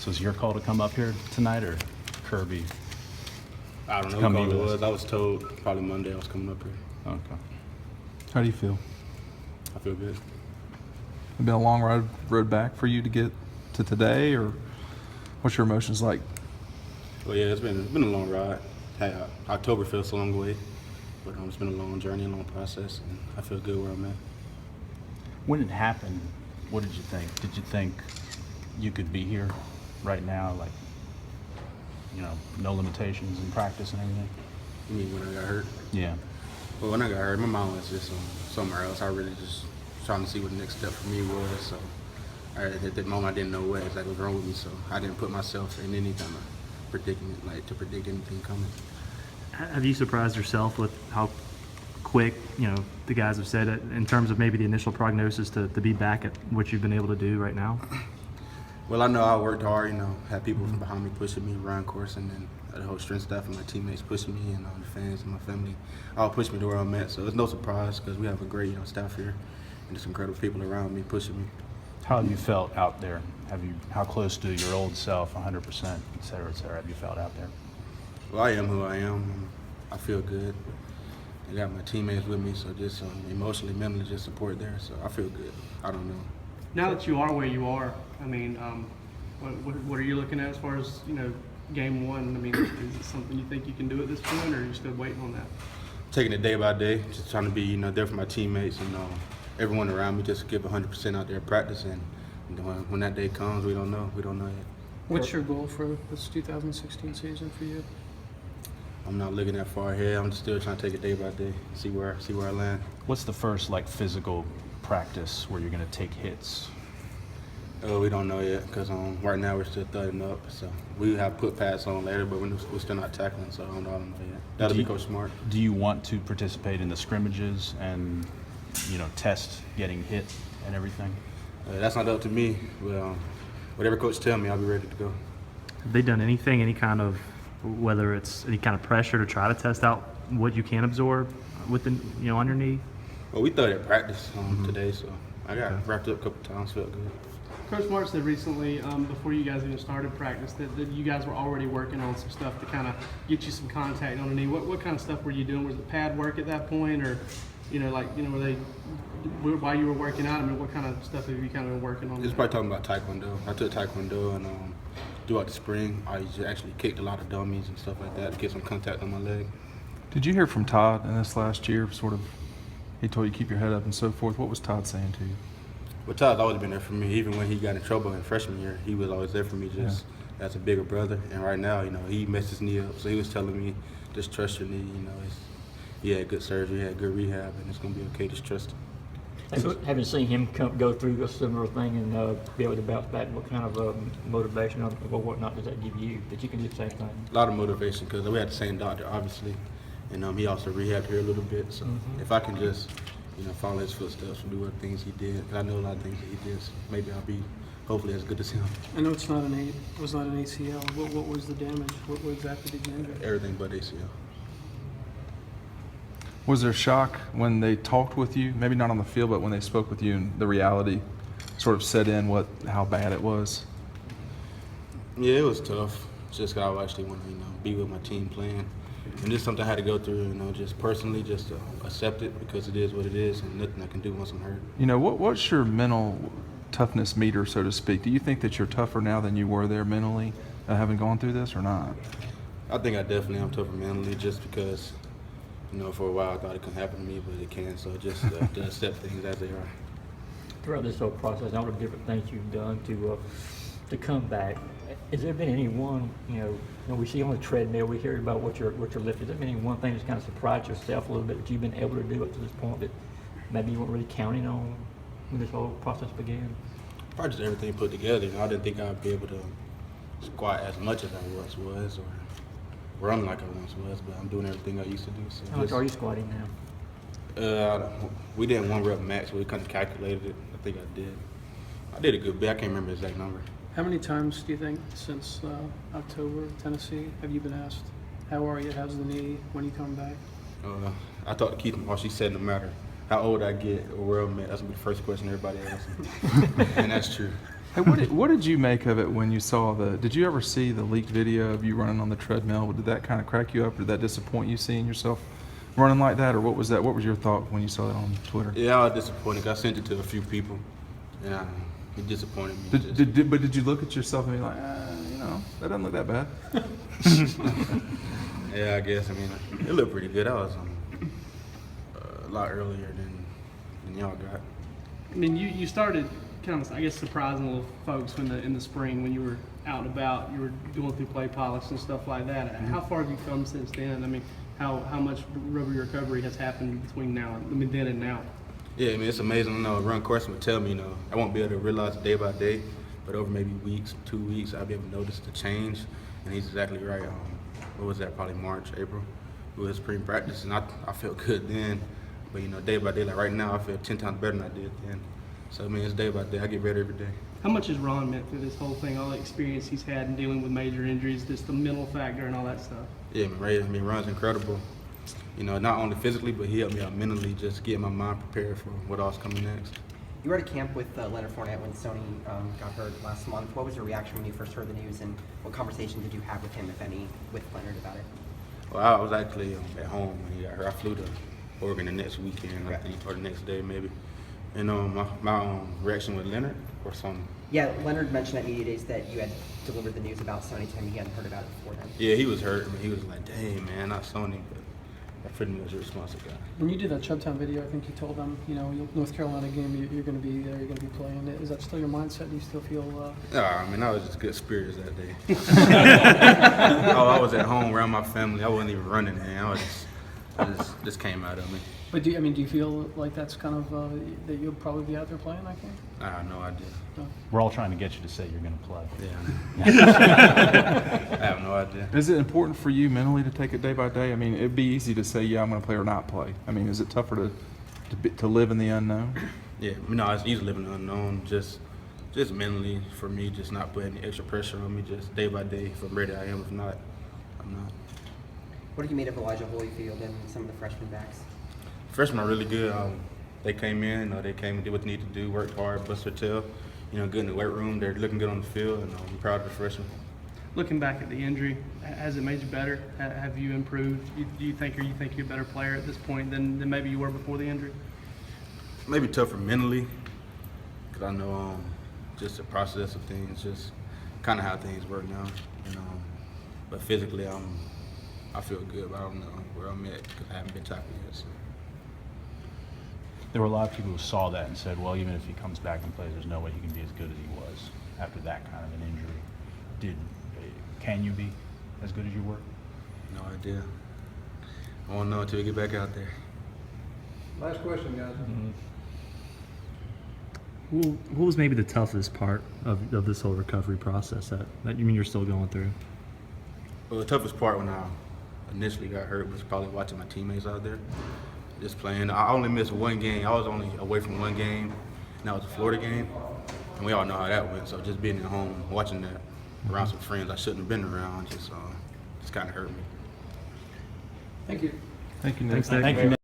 So it's your call to come up here tonight, or Kirby? I don't know Come who meet it with us. was. I was told probably Monday I was coming up here. Okay. How do you feel? I feel good. It's been a long road back for you to get to today, or what's your emotions like? Well, yeah, it's been a long ride. Hey, October feels a long way, but it's been a long journey, a long process, and I feel good where I'm at. When it happened, what did you think? Did you think you could be here right now, like, no limitations in practice and everything? You mean when I got hurt? Yeah. Well, when I got hurt, my mind was just somewhere else. I really just trying to see what the next step for me was. So at that moment, I didn't know what exactly was wrong with me. So I didn't put myself in any kind of predicament, like to predict anything coming. Have you surprised yourself with how quick, the guys have said it in terms of maybe the initial prognosis to be back at what you've been able to do right now? Well, I know I worked hard, had people from behind me pushing me around course, and then the whole strength staff and my teammates pushing me, and all the fans and my family all pushed me to where I'm at. So it's no surprise because we have a great staff here, and there's incredible people around me pushing me. How have you felt out there? How close to your old self, 100%, et cetera, have you felt out there? Well, I am who I am. I feel good. I got my teammates with me, so just emotionally, mentally, just support there. So I feel good. I don't know. Now that you are where you are, I mean, what are you looking at as far as game one? I mean, is it something you think you can do at this point, or are you still waiting on that? Taking it day by day, just trying to be there for my teammates and everyone around me. Just give 100% out there at practice, and when that day comes, we don't know. We don't know yet. What's your goal for this 2016 season for you? I'm not looking that far ahead. I'm just still trying to take it day by day, see where I land. What's the first physical practice where you're going to take hits? We don't know yet because right now we're still thudding up. So we have put pads on later, but we're still not tackling. So I don't know yet. That'll be Coach Smart. Do you want to participate in the scrimmages and test getting hit and everything? That's not up to me. Well, whatever coach tell me, I'll be ready to go. Have they done anything, any kind of, whether it's any kind of pressure to try to test out what you can absorb within, on your knee? Well, we thudded at practice today, so I got wrapped up a couple times, felt good. Coach Mark said recently, before you guys even started practice, that you guys were already working on some stuff to kind of get you some contact on the knee. What kind of stuff were you doing? Was it pad work at that point, or while you were working out? I mean, what kind of stuff have you kind of been working on? It's probably talking about Taekwondo. I took Taekwondo, and throughout the spring, I actually kicked a lot of dummies and stuff like that to get some contact on my leg. Did you hear from Todd in this last year, he told you to keep your head up and so forth? What was Todd saying to you? Well, Todd's always been there for me. Even when he got in trouble in freshman year, he was always there for me just as a bigger brother. And right now, he messed his knee up. So he was telling me, just trust your knee. He had good surgery, he had good rehab, and it's going to be okay. Just trust him. Having seen him go through a similar thing and be able to bounce back, what kind of motivation or whatnot does that give you, that you can do the same thing? A lot of motivation because we had the same doctor, obviously. And he also rehabbed here a little bit. So if I can just follow his footsteps and do what things he did, because I know a lot of things that he did, so maybe I'll be hopefully as good as him. I know it was not an ACL. What was the damage? What exactly did you injure? Everything but ACL. Was there shock when they talked with you, maybe not on the field, but when they spoke with you and the reality sort of set in how bad it was? Yeah, it was tough. Just 'cause I actually want to be with my team playing. And just something I had to go through, just personally, just to accept it because it is what it is and nothing I can do once I'm hurt. What's your mental toughness meter, so to speak? Do you think that you're tougher now than you were there mentally, having gone through this, or not? I think I definitely am tougher mentally just because, for a while I thought it couldn't happen to me, but it can. So just to accept things as they are. Throughout this whole process, all the different things you've done to come back, has there been any one, we see on the treadmill, we hear about what you're lifting. Has there been any one thing that's kind of surprised yourself a little bit that you've been able to do up to this point that maybe you weren't really counting on when this whole process began? Probably just everything put together. I didn't think I'd be able to squat as much as I once was or run like I once was, but I'm doing everything I used to do. So How much are you squatting now? We did 1 rep max, so we kind of calculated it. I think I did a good bit. I can't remember the exact number. How many times do you think since October, Tennessee, have you been asked, how are you, how's the knee, when you come back? I talked to Keith while she said no matter how old I get or where I'm at, that's gonna be the first question everybody asks me. And that's true. Hey, what did you make of it when you saw did you ever see the leaked video of you running on the treadmill? Did that kind of crack you up, or did that disappoint you seeing yourself running like that, or what was that? What was your thought when you saw that on Twitter? Yeah, I was disappointed. I sent it to a few people, and it disappointed me. But did you look at yourself and be like, that doesn't look that bad? Yeah, I guess. I mean, it looked pretty good. I was a lot earlier than y'all got. I mean, you started kind of, I guess, surprising little folks in the spring when you were out and about. You were going through play pilots and stuff like that. How far have you come since then? I mean, how much rubber recovery has happened between then and now? Yeah, I mean, it's amazing. I know Ron Carson would tell me, I won't be able to realize it day by day, but over maybe weeks, 2 weeks, I'll be able to notice the change. And he's exactly right. What was that? Probably March, April. It was spring practice, and I felt good then. But day by day, like right now, I feel 10 times better than I did then. So I mean, it's day by day. I get better every day. How much has Ron meant through this whole thing, all the experience he's had in dealing with major injuries, just the mental factor and all that stuff? Yeah, Ron's incredible. Not only physically, but he helped me out mentally, just getting my mind prepared for what else coming next. You were at a camp with Leonard Fournette when Sony got hurt last month. What was your reaction when you first heard the news, and what conversation did you have with him, if any, with Leonard about it? Well, I was actually at home when he got hurt. I flew to Oregon the next weekend, I think, or the next day maybe. And my reaction with Leonard or something. Yeah, Leonard mentioned at media days that you had delivered the news about Sony to him. He hadn't heard about it before then. Yeah, he was hurt. I mean, he was like, "Dang, man, not Sony," but that pretty much a responsive guy. When you did that Chubbtown video, I think you told them, North Carolina game, you're going to be there, you're going to be playing. Is that still your mindset? Do you still feel? I mean, I was just good spirits that day. I was at home around my family. I wasn't even running, man. I just came out of me. But do you feel like that's kind of that you'll probably be out there playing that game? I have no idea. We're all trying to get you to say you're going to play. Yeah. I have no idea. Is it important for you mentally to take it day by day? I mean, it'd be easy to say, yeah, I'm going to play or not play. I mean, is it tougher to live in the unknown? Yeah, it's easy living in the unknown. Just mentally for me, just not putting any extra pressure on me. Just day by day. If I'm ready, I am. If not, I'm not. What have you made of Elijah Holyfield and some of the freshman backs? Freshmen are really good. They came in, they came and did what they need to do, worked hard, bust their tail, good in the weight room. They're looking good on the field, and I'm proud of the freshmen. Looking back at the injury, has it made you better? Have you improved? Do you think you're a better player at this point than maybe you were before the injury? Maybe tougher mentally, because I know just the process of things, just kind of how things work now. But physically, I feel good, but I don't know where I'm at because I haven't been tackled yet. So. There were a lot of people who saw that and said, well, even if he comes back and plays, there's no way he can be as good as he was after that kind of an injury. Can you be as good as you were? No idea. I won't know until we get back out there. Last question, guys. What was maybe the toughest part of this whole recovery process that you mean you're still going through? Well, the toughest part when I initially got hurt was probably watching my teammates out there, just playing. I only missed one game. I was only away from one game, and that was the Florida game. And we all know how that went. So just being at home, watching that around some friends I shouldn't have been around, just kind of hurt me. Thank you. Thank you, Nick. Thanks, Nick. Thank you, Nick.